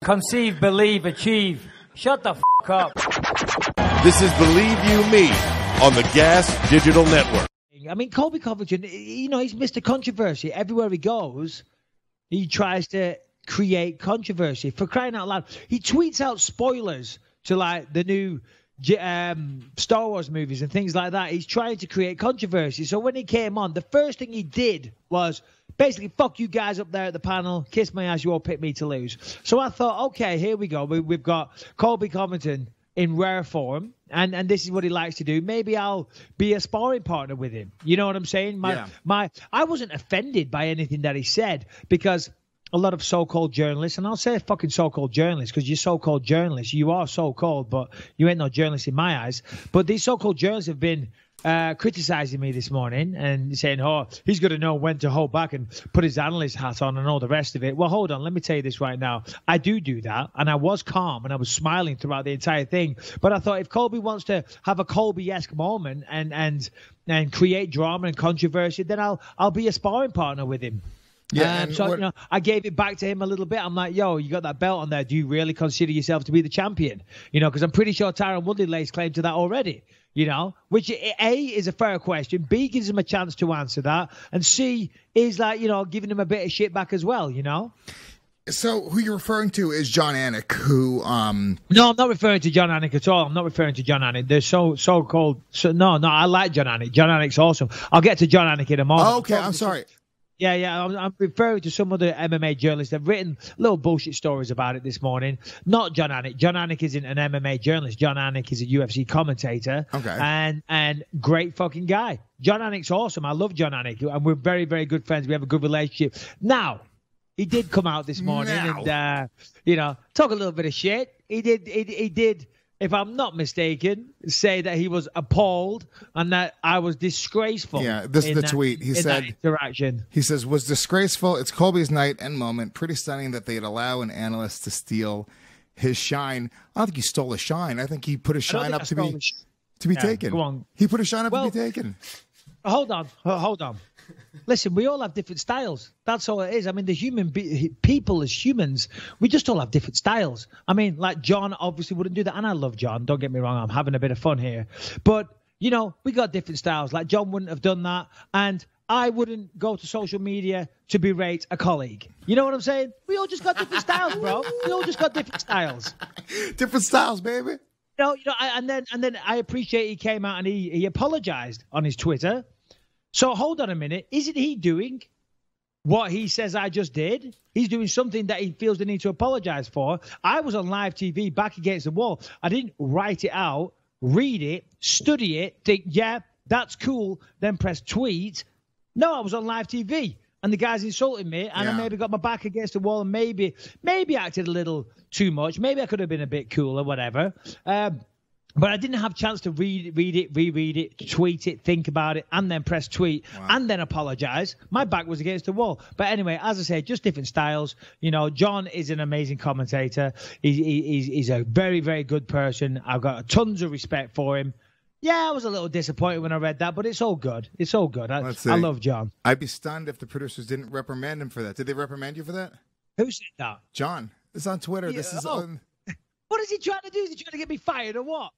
conceive, believe, achieve. Shut the f*** up. This is Believe You Me on the Gas Digital Network. I mean, Colby Covington, you know, he's Mr. Controversy. Everywhere he goes, he tries to create controversy. For crying out loud, he tweets out spoilers to, like, the new Star Wars movies and things like that. He's trying to create controversy. So when he came on, the first thing he did was basically, fuck you guys up there at the panel, kiss my ass, you all pick me to lose. So I thought, okay, here we go. We've got Colby Covington in rare form, and this is what he likes to do. Maybe I'll be a sparring partner with him. You know what I'm saying? I wasn't offended by anything that he said, because a lot of so-called journalists, and I'll say fucking so-called journalists, because you're so-called journalists. You are so-called, but you ain't no journalist in my eyes. But these so-called journalists have been criticizing me this morning and saying, oh, he's got to know when to hold back and put his analyst hat on and all the rest of it. Well, hold on. Let me tell you this right now. I do that, and I was calm, and I was smiling throughout the entire thing. But I thought if Colby wants to have a Colby-esque moment and create drama and controversy, then I'll be a sparring partner with him. Yeah, so you know, I gave it back to him a little bit. I'm like, yo, you got that belt on there. Do you really consider yourself to be the champion? You know, because I'm pretty sure Tyron Woodley lays claim to that already. You know, which A, is a fair question. B, gives him a chance to answer that. And C, is like, you know, giving him a bit of shit back as well, you know? So who you're referring to is Jon Anik, who... No, I'm not referring to Jon Anik at all. I'm not referring to Jon Anik. They're so-called... No, I like Jon Anik. Jon Anik's awesome. I'll get to Jon Anik in a moment. Oh, okay, I'm sorry. Yeah, I'm referring to some other MMA journalists. They've written little bullshit stories about it this morning. Not Jon Anik. Jon Anik isn't an MMA journalist. Jon Anik is a UFC commentator. Okay. And great fucking guy. Jon Anik's awesome. I love Jon Anik, and we're very, very good friends. We have a good relationship. Now, he did come out this morning and, you know, talk a little bit of shit. He did, if I'm not mistaken, say that he was appalled and that I was disgraceful. Yeah, this is the tweet. He said, interaction. He says, was disgraceful. It's Colby's night and moment. Pretty stunning that they'd allow an analyst to steal his shine. I don't think he stole his shine. I think he put his shine up to be taken. Go on. He put his shine up to be taken. Hold on. Listen, we all have different styles. That's all it is. I mean, the people as humans, we just all have different styles. I mean, like Jon obviously wouldn't do that, and I love Jon. Don't get me wrong. I'm having a bit of fun here. But, you know, we got different styles. Like Jon wouldn't have done that, and I wouldn't go to social media to berate a colleague. You know what I'm saying? We all just got different styles, bro. We all just got different styles. Different styles, baby. You know, and then I appreciate he came out and he apologized on his Twitter. So hold on a minute. Isn't he doing what he says I just did? He's doing something that he feels the need to apologize for. I was on live TV back against the wall. I didn't write it out, read it, study it, think, yeah, that's cool, then press tweet. No, I was on live TV, and the guy's insulting me, and I maybe got my back against the wall and maybe acted a little too much. Maybe I could have been a bit cooler, whatever. But I didn't have a chance to read it, reread it, tweet it, think about it, and then press tweet, and then apologize. My back was against the wall. But anyway, as I say, just different styles. You know, Jon is an amazing commentator. He's a very, very good person. I've got tons of respect for him. Yeah, I was a little disappointed when I read that, but it's all good. It's all good. I love Jon. I'd be stunned if the producers didn't reprimand him for that. Did they reprimand you for that? Who said that? Jon. It's on Twitter. This is on... What is he trying to do? Is he trying to get me fired or what?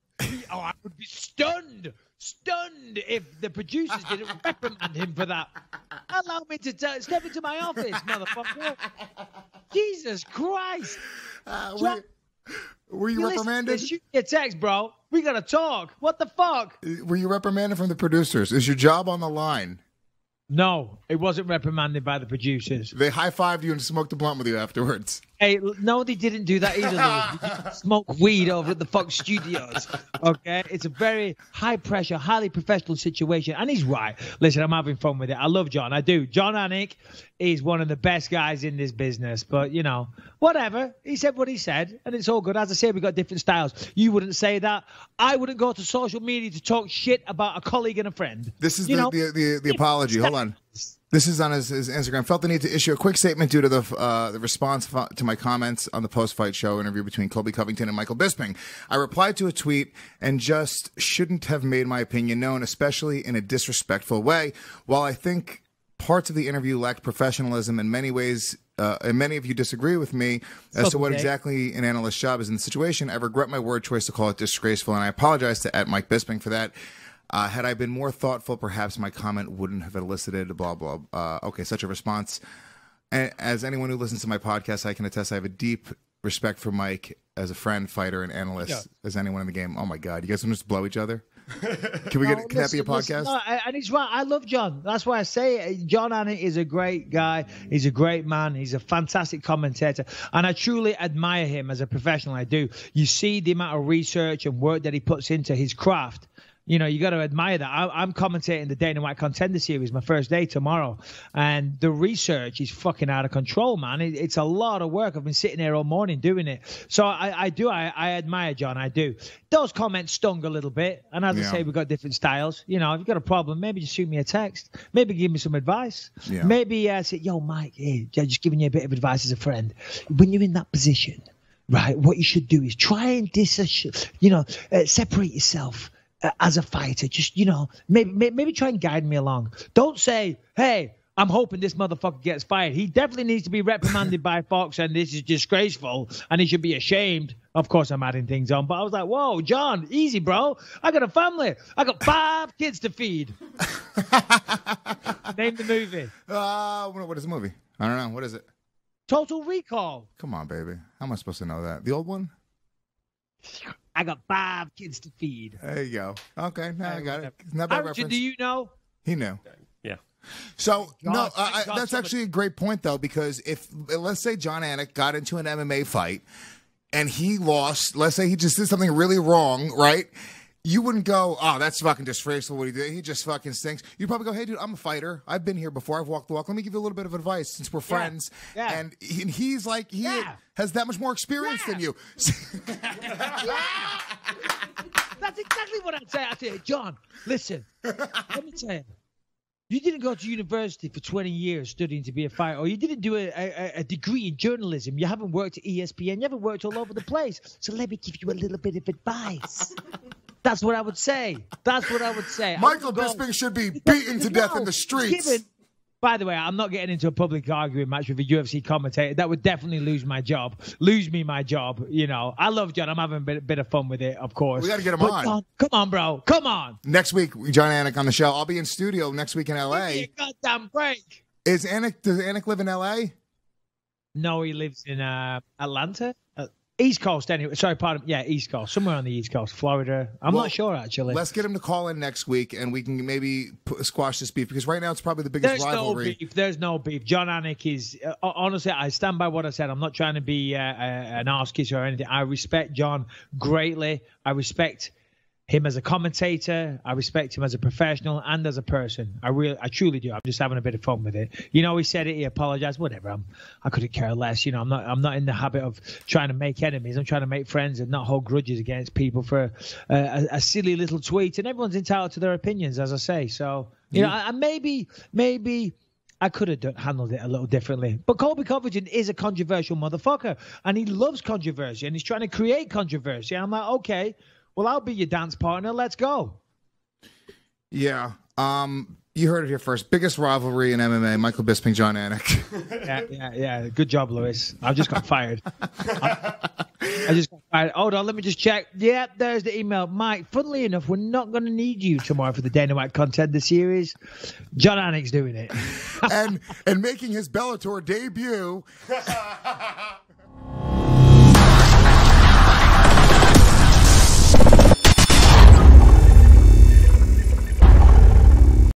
I would be stunned if the producers didn't reprimand him for that. Allow me to step into my office, motherfucker. Jesus Christ. Were you reprimanded? Shoot your text, bro. We got to talk. What the fuck? Were you reprimanded from the producers? Is your job on the line? No, it wasn't reprimanded by the producers. They high-fived you and smoked a blunt with you afterwards. Hey, no, they didn't do that either. They smoke weed over at the Fox Studios. Okay? It's a very high-pressure, highly professional situation. And he's right. Listen, I'm having fun with it. I love Jon. I do. Jon Anik is one of the best guys in this business. But, you know, whatever. He said what he said, and it's all good. As I say, we've got different styles. You wouldn't say that. I wouldn't go to social media to talk shit about a colleague and a friend. This is the apology. Hold on. This is on his Instagram. Felt the need to issue a quick statement due to the response to my comments on the post-fight show interview between Colby Covington and Michael Bisping. I replied to a tweet and just shouldn't have made my opinion known, especially in a disrespectful way. While I think parts of the interview lacked professionalism, in many ways and many of you disagree with me as to what okay. exactly an analyst's job is in the situation. I regret my word choice to call it disgraceful, and I apologize to @Mike Bisping for that. Had I been more thoughtful, perhaps my comment wouldn't have elicited blah, blah. Okay, such a response. And as anyone who listens to my podcast, I can attest I have a deep respect for Mike as a friend, fighter, and analyst, as anyone in the game. Oh, my God. You guys want to just blow each other? Can that be a podcast? No, and he's right. I love Jon. That's why I say it. Jon Anik is a great guy. He's a great man. He's a fantastic commentator. And I truly admire him as a professional. I do. You see the amount of research and work that he puts into his craft. You know, you got to admire that. I'm commentating the Dana White Contender Series, my first day tomorrow. And the research is fucking out of control, man. It's a lot of work. I've been sitting here all morning doing it. So I admire Jon. I do. Those comments stung a little bit. And as I say, we've got different styles. You know, if you've got a problem, maybe just shoot me a text. Maybe give me some advice. Yeah. Maybe say, yo, Mike, hey, just giving you a bit of advice as a friend. When you're in that position, right, what you should do is try and separate yourself as a fighter. Just, maybe try and guide me along. Don't say, hey, I'm hoping this motherfucker gets fired. He definitely needs to be reprimanded by Fox, and this is disgraceful, and he should be ashamed. Of course, I'm adding things on, but I was like, whoa, Jon, easy, bro. I got a family. I got 5 kids to feed. Name the movie. What is the movie? I don't know. What is it? Total Recall. Come on, baby. How am I supposed to know that? The old one? I got 5 kids to feed. There you go. Okay, now I got it. Not bad reference. Do you know? He knew. Yeah. So, that's actually a great point, though, because let's say Jon Anik got into an MMA fight and he lost, let's say he just did something really wrong, right? You wouldn't go, oh, that's fucking disgraceful what he did. He just fucking stinks. You'd probably go, hey, dude, I'm a fighter. I've been here before. I've walked the walk. Let me give you a little bit of advice since we're friends. Yeah. And he's like, he has that much more experience than you. That's exactly what I'd say. I'd say, Jon, listen, let me tell you. You didn't go to university for 20 years studying to be a fighter, or you didn't do a degree in journalism. You haven't worked at ESPN. You haven't worked all over the place. So let me give you a little bit of advice. That's what I would say. Michael Bisping should be beaten to death in the streets. By the way, I'm not getting into a public arguing match with a UFC commentator. That would definitely lose me my job. I love Jon. I'm having a bit of fun with it, of course. We got to get him on. Jon, come on, bro. Come on. Next week, Jon Anik on the show. I'll be in studio next week in L.A. Give me a goddamn break. Does Anik live in L.A.? No, he lives in Atlanta. East Coast, anyway. Sorry, pardon. Yeah, East Coast. Somewhere on the East Coast. Florida. I'm not sure, actually. Let's get him to call in next week, and we can maybe squash this beef, because right now it's probably the biggest rivalry. There's no beef. Jon Anik is... honestly, I stand by what I said. I'm not trying to be an arse kisser or anything. I respect Jon greatly. I respect him as a commentator. I respect him as a professional and as a person. I truly do. I'm just having a bit of fun with it. He said it. He apologized. Whatever. I couldn't care less. I'm not in the habit of trying to make enemies. I'm trying to make friends and not hold grudges against people for a silly little tweet. And everyone's entitled to their opinions, as I say. So maybe I could have handled it a little differently. But Colby Covington is a controversial motherfucker, and he loves controversy, and he's trying to create controversy. And I'm like, okay. Well, I'll be your dance partner. Let's go. Yeah. You heard it here first. Biggest rivalry in MMA, Michael Bisping, Jon Anik. Yeah. Good job, Lewis. I just got fired. I just got fired. Hold on, let me just check. Yeah, there's the email. Mike, funnily enough, we're not going to need you tomorrow for the Dana White Contender Series. Jon Anik's doing it. and making his Bellator debut.